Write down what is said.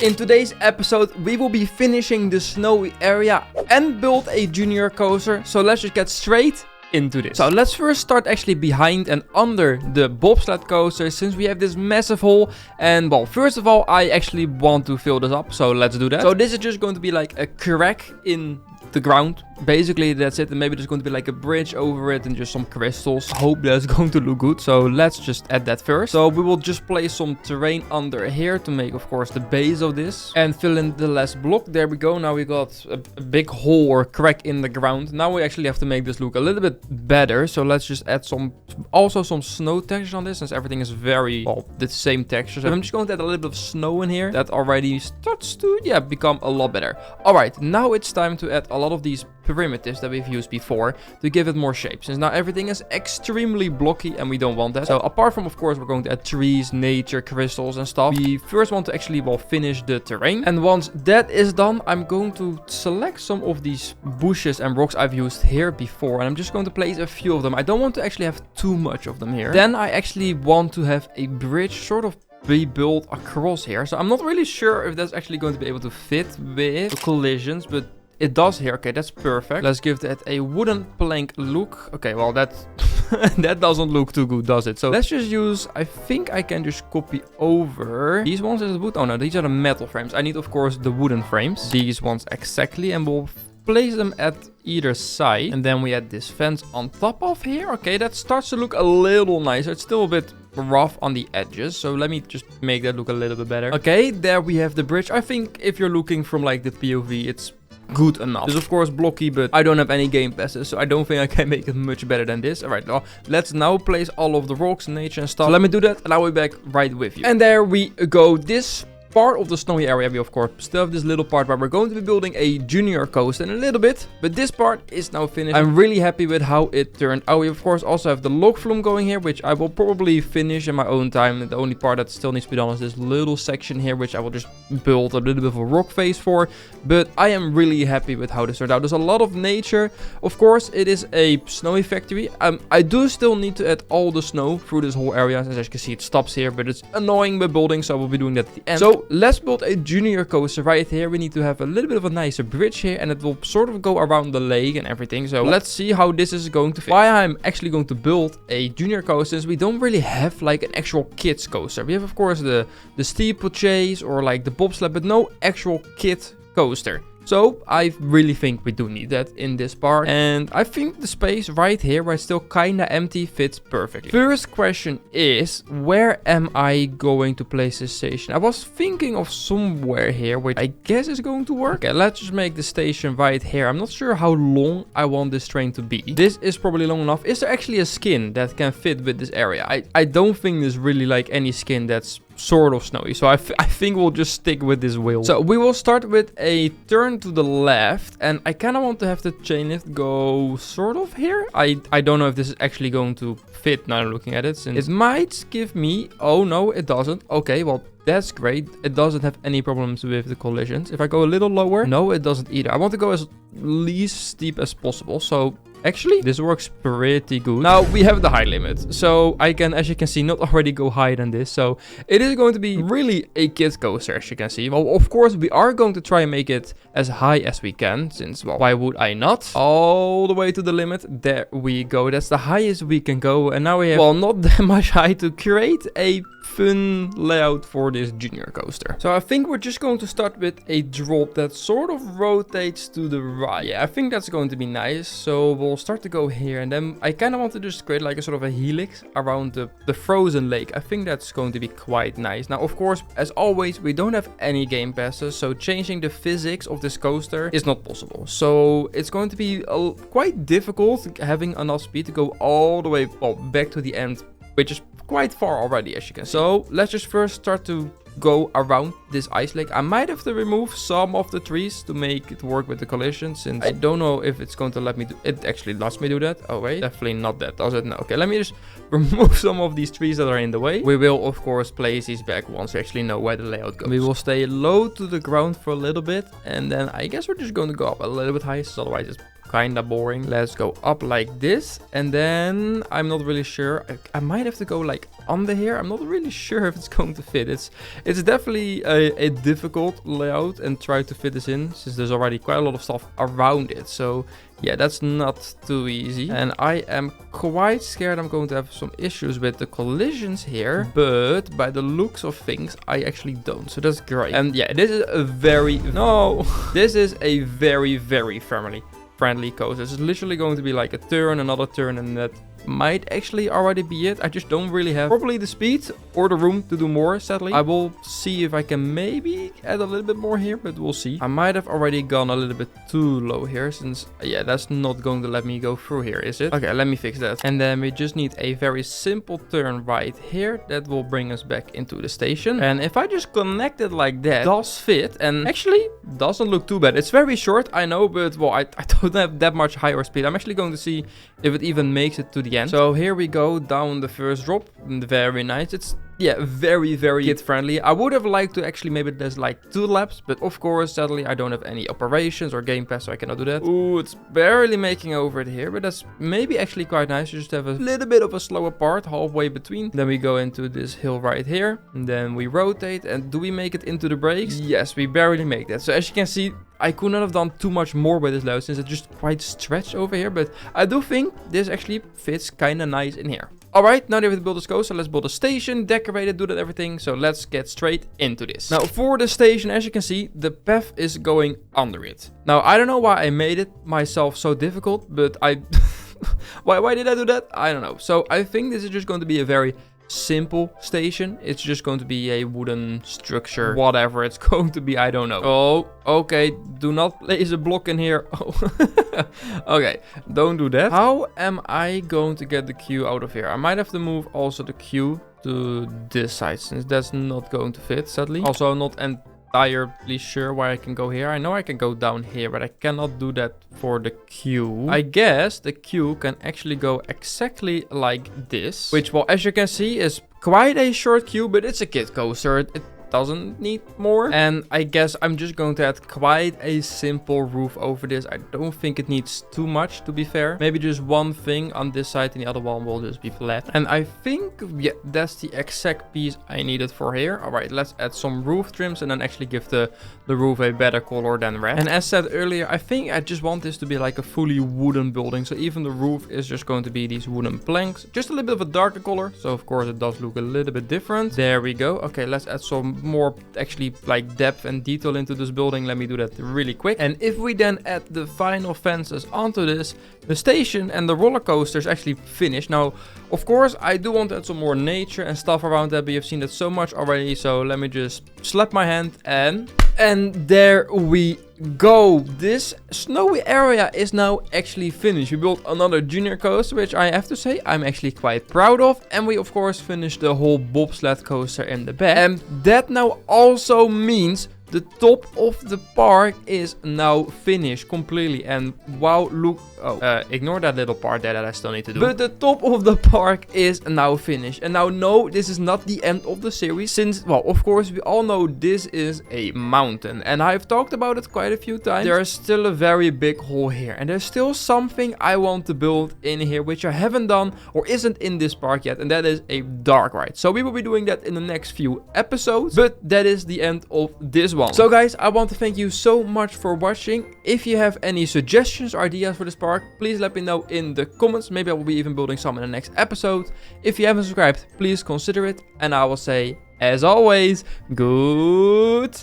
In today's episode, we will be finishing the snowy area and build a junior coaster. So let's just get straight into this. So let's first start actually behind and under the bobsled coaster, since we have this massive hole. And well, first of all, I actually want to fill this up, so let's do that. So this is just going to be like a crack in the ground. Basically, that's it. And maybe there's going to be like a bridge over it and just some crystals. Hope that's going to look good. So let's just add that first. So we will just place some terrain under here to make, of course, the base of this. And fill in the last block. There we go. Now we got a big hole or crack in the ground. Now we actually have to make this look a little bit better. So let's just add some snow textures on this, since everything is very, well, the same texture. So I'm just going to add a little bit of snow in here. That already starts to, become a lot better. All right, now it's time to add a lot of these primitives that we've used before to give it more shape, since now everything is extremely blocky and we don't want that. So apart from, of course, we're going to add trees, nature, crystals and stuff, we first want to actually, well, finish the terrain. And once that is done, I'm going to select some of these bushes and rocks I've used here before, and I'm just going to place a few of them. I don't want to actually have too much of them here. Then I actually want to have a bridge sort of be built across here. So I'm not really sure if that's actually going to be able to fit with the collisions, but it does here. Okay, that's perfect. Let's give that a wooden plank look. Okay, well, that doesn't look too good, does it? So let's just use, I think I can just copy over these ones as wood. Oh no, these are the metal frames. I need, of course, the wooden frames. These ones exactly, and we'll place them at either side. And then we add this fence on top of here. Okay, that starts to look a little nicer. It's still a bit rough on the edges, so let me just make that look a little bit better. Okay, there we have the bridge. I think if you're looking from like the POV, it's good enough. It's of course blocky, but I don't have any game passes, so I don't think I can make it much better than this. All right, well, let's now place all of the rocks, nature and stuff. So let me do that and I'll be back right with you. And there we go. This part of the snowy area, we of course still have this little part where we're going to be building a junior coaster in a little bit, but this part is now finished. I'm really happy with how it turned out. We of course also have the log flume going here, which I will probably finish in my own time. The only part that still needs to be done is this little section here, which I will just build a little bit of a rock face for. But I am really happy with how this turned out. There's a lot of nature. Of course, it is a snowy factory. I do still need to add all the snow through this whole area. As you can see, it stops here, but it's annoying with building, so I will be doing that at the end. So let's build a junior coaster right here. We need to have a little bit of a nicer bridge here, and it will sort of go around the lake and everything. So let's see how this is going to fit. Why I'm actually going to build a junior coaster is we don't really have like an actual kids coaster. We have of course the steeplechase or like the bobsled, but no actual kid coaster. So I really think we do need that in this part. And I think the space right here, where it's still kind of empty, fits perfectly. First question is, where am I going to place this station? I was thinking of somewhere here, which I guess is going to work. Okay, let's just make the station right here. I'm not sure how long I want this train to be. This is probably long enough. Is there actually a skin that can fit with this area? I don't think there's really like any skin that's sort of snowy, so I think we'll just stick with this wheel. So we will start with a turn to the left, and I kind of want to have the chain lift go sort of here. I don't know if this is actually going to fit now looking at it, since it might give me, oh no, it doesn't. Okay, well, that's great. It doesn't have any problems with the collisions. If I go a little lower, no, it doesn't either. I want to go as least steep as possible, so actually, this works pretty good. Now, we have the height limit. So I can, as you can see, not already go higher than this. So it is going to be really a kid coaster, as you can see. Well, of course, we are going to try and make it as high as we can, since, well, why would I not? All the way to the limit. There we go. That's the highest we can go. And now we have, well, not that much height to create a fun layout for this junior coaster. So I think we're just going to start with a drop that sort of rotates to the right. Yeah, I think that's going to be nice. So we'll start to go here, and then I kind of want to just create like a sort of a helix around the frozen lake. I think that's going to be quite nice. Now, of course, as always, we don't have any game passes, so changing the physics of this coaster is not possible. So it's going to be quite difficult having enough speed to go all the way, well, back to the end, which is quite far already, as you can see. So let's just first start to go around this ice lake. I might have to remove some of the trees to make it work with the collision, since I don't know if it's going to let me do it. Actually lets me do that. Oh wait, definitely not that, does it? No. Okay, let me just remove some of these trees that are in the way. We will of course place these back once we actually know where the layout goes. We will stay low to the ground for a little bit, and then I guess we're just going to go up a little bit high, so otherwise it's kinda boring. Let's go up like this. And then I'm not really sure. I might have to go like under here. I'm not really sure if it's going to fit. It's definitely a difficult layout and try to fit this in since there's already quite a lot of stuff around it. So yeah, that's not too easy. And I am quite scared I'm going to have some issues with the collisions here. But by the looks of things, I actually don't. So that's great. And yeah, this is a very... No! This is a very, very friendly coaster. This is literally going to be like a turn, another turn, and that might actually already be it. I just don't really have probably the speed or the room to do more, sadly. I will see if I can maybe add a little bit more here, but we'll see. I might have already gone a little bit too low here since, yeah, that's not going to let me go through here, is it? Okay, let me fix that. And then we just need a very simple turn right here. That will bring us back into the station. And if I just connect it like that, it does fit and actually doesn't look too bad. It's very short, I know, but well, I don't have that much higher speed. I'm actually going to see if it even makes it to the end. So here we go down the first drop. Very nice. It's yeah, very kid friendly. I would have liked to actually maybe there's like 2 laps, but of course sadly I don't have any operations or game pass, so I cannot do that. Ooh, it's barely making over it here, but that's maybe actually quite nice. You just have a little bit of a slower part halfway between. Then we go into this hill right here, and then we rotate. And do we make it into the brakes? Yes, we barely make that. So as you can see, I could not have done too much more with this layout since it's just quite stretched over here, but I do think this actually fits kind of nice in here. Alright, now that we have built this coaster, let's build a station, decorate it, do that everything. So let's get straight into this. Now for the station, as you can see, the path is going under it. Now I don't know why I made it myself so difficult, but I... why did I do that? I don't know. So I think this is just going to be a very simple station. It's just going to be a wooden structure, whatever it's going to be, I don't know. Oh, okay, do not place a block in here. Oh. Okay, don't do that. How am I going to get the queue out of here? I might have to move also the queue to this side since that's not going to fit, sadly. Also not entirely sure where I can go here. I know I can go down here, but I cannot do that for the queue. I guess the queue can actually go exactly like this, which, well, as you can see, is quite a short queue, but it's a kid coaster. It doesn't need more. And I guess I'm just going to add quite a simple roof over this. I don't think it needs too much, to be fair. Maybe just one thing on this side and the other one will just be flat. And I think, yeah, that's the exact piece I needed for here. All right, let's add some roof trims and then actually give the roof a better color than red. And as said earlier, I think I just want this to be like a fully wooden building. So even the roof is just going to be these wooden planks. Just a little bit of a darker color. So of course it does look a little bit different. There we go. Okay, let's add some more actually like depth and detail into this building. Let me do that really quick. And if we then add the final fences onto this, the station and the roller coaster is actually finished. Now, of course, I do want to add some more nature and stuff around that, but you've seen that so much already. So let me just slap my hand and there we go. This snowy area is now actually finished. We built another junior coaster, which I have to say I'm actually quite proud of. And we of course finished the whole bobsled coaster in the back. And that now also means the top of the park is now finished completely. And wow, look. Oh, ignore that little part there that I still need to do. But the top of the park is now finished. And now, no, this is not the end of the series. Since, well, of course, we all know this is a mountain. And I've talked about it quite a few times. There is still a very big hole here. And there's still something I want to build in here, which I haven't done or isn't in this park yet. And that is a dark ride. So we will be doing that in the next few episodes. But that is the end of this one. So guys, I want to thank you so much for watching. If you have any suggestions or ideas for this park, please let me know in the comments. Maybe I will be even building some in the next episode. If you haven't subscribed, please consider it. And I will say, as always, goodbye.